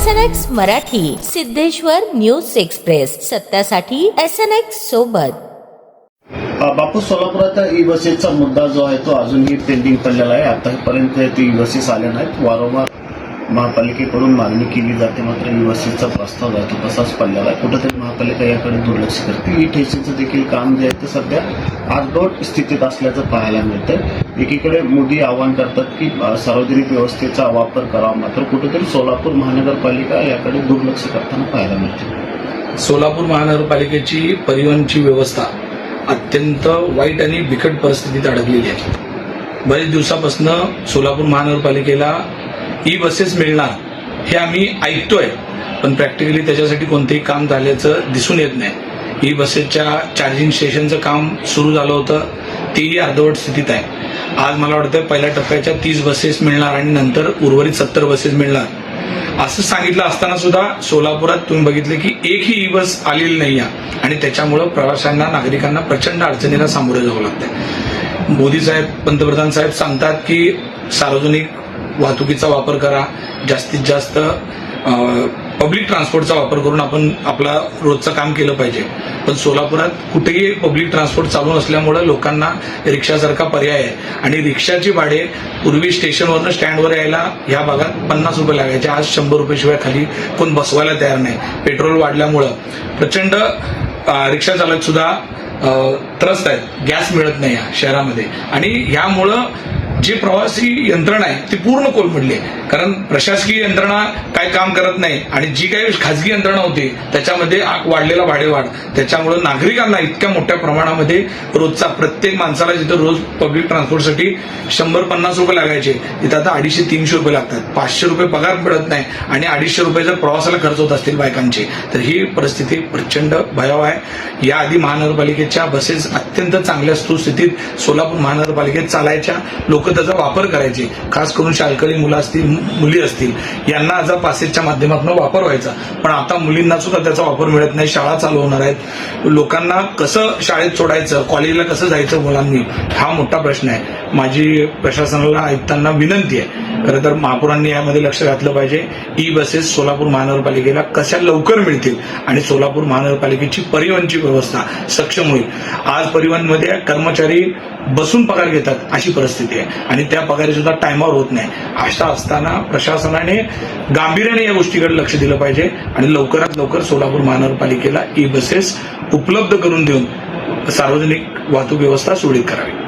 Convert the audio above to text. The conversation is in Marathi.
SNX Marathi, Siddheshwar news express, सत्यासाठी SNX सोबत. बापू, सोलापुरात ई बसेसचा मुद्दा जो आहे तो अजूनही पेंडिंग पडलेला आहे. आतापर्यंत ती ई बसेस आल्या नाहीत. वारंवार महापालिकेकडून मागणी केली जाते, मात्र ई बसेसचा प्रस्ताव जो आहे तो तसाच पडलेला आहे. कुठेतरी महापालिका याकडे दुर्लक्ष करते. ई टेस्टिंगचं देखील काम जे आहे ते सध्या आजबोट स्थितीत असल्याचं पाहायला मिळतंय. एकीकडे मोदी आवाहन करतात की सार्वजनिक व्यवस्थेचा वापर करावा, मात्र कुठेतरी सोलापूर महानगरपालिका याकडे दुर्लक्ष करताना पाहायला मिळते. सोलापूर महानगरपालिकेची परिवहनची व्यवस्था अत्यंत वाईट आणि बिकट परिस्थितीत अडकलेली आहे. बरेच दिवसापासून सोलापूर महानगरपालिकेला ई बसेस मिळणार हे आम्ही ऐकतोय, पण प्रॅक्टिकली त्याच्यासाठी कोणतेही काम झाल्याचं दिसून येत नाही. ई बसेसच्या चार्जिंग स्टेशनचं काम सुरू झालं होतं, तेही अर्धवट स्थितीत आहे. आज मला वाटतं पहिल्या टप्प्याच्या 30 बसेस मिळणार आणि नंतर उर्वरित 70 बसेस मिळणार असं सांगितलं असताना सुद्धा सोलापुरात तुम्ही बघितलं की एकही ई बस आलेली नाही आहे आणि त्याच्यामुळं प्रवाशांना, नागरिकांना प्रचंड अडचणीला सामोरे जावं लागतंय. मोदी साहेब, पंतप्रधान साहेब सांगतात की सार्वजनिक वाहतुकीचा वापर करा, जास्तीत जास्त पब्लिक ट्रान्सपोर्टचा वापर करून आपण आपला रोजचं काम केलं पाहिजे. पण सोलापुरात कुठेही पब्लिक ट्रान्सपोर्ट चालू नसल्यामुळे लोकांना रिक्षासारखा पर्याय आहे आणि रिक्षाची भाडे पूर्वी स्टेशनवरनं स्टँडवर यायला ह्या भागात 50 रुपये लागायचे. आज 100 रुपये शिवाय खाली कोण बसवायला तयार नाही. पेट्रोल वाढल्यामुळं प्रचंड रिक्षा चालक सुद्धा त्रस्त आहेत. गॅस मिळत नाही या शहरामध्ये आणि ह्यामुळं जे प्रवासी यंत्रणा आहे ती पूर्ण कोलमडली आहे. कारण प्रशासकीय यंत्रणा काय काम करत नाही आणि जी काही खाजगी यंत्रणा होती त्याच्यामध्ये वाढलेला भाडेवाढ, त्याच्यामुळे नागरिकांना इतक्या मोठ्या प्रमाणामध्ये रोजचा प्रत्येक माणसाला जिथं रोज पब्लिक ट्रान्सपोर्टसाठी 100-50 रुपये लागायचे तिथं आता 250-300 रुपये लागतात. 500 रुपये पगार मिळत नाही आणि 250 रुपये जर प्रवासाला खर्च होत असतील बायकांचे, तर ही परिस्थिती प्रचंड भयावह आहे. याआधी महानगरपालिकेच्या बसेस अत्यंत चांगल्या सुस्थितीत सोलापूर महानगरपालिकेत चालायच्या. लोक त्याचा वापर करायचे, खास करून शाळकरी मुलं असतील, मुली असतील, यांना आज पासेसच्या माध्यमातून वापर व्हायचा. पण आता मुलींना सुद्धा त्याचा वापर मिळत नाही. शाळा चालू होणार आहेत, लोकांना कसं शाळेत सोडायचं, कॉलेजला कसं जायचं मुलांनी, हा मोठा प्रश्न आहे. माझी प्रशासनाला, आयुक्तांना विनंती आहे, खरं तर महापौरांनी यामध्ये लक्ष घातलं पाहिजे. ई बसेस सोलापूर महानगरपालिकेला कशा लवकर मिळतील आणि सोलापूर महानगरपालिकेची परिवहनची व्यवस्था सक्षम होईल. आज परिवहनमध्ये कर्मचारी बसून पगार घेतात अशी परिस्थिती आहे आणि त्या पगारी सुद्धा टायमावर होत नाही. अशा असताना प्रशासनाने गांभीर्याने या गोष्टीकडे लक्ष दिलं पाहिजे आणि लवकरात लवकर सोलापूर महानगरपालिकेला ई बसेस उपलब्ध करून देऊन सार्वजनिक वाहतूक व्यवस्था सुरळीत करावी.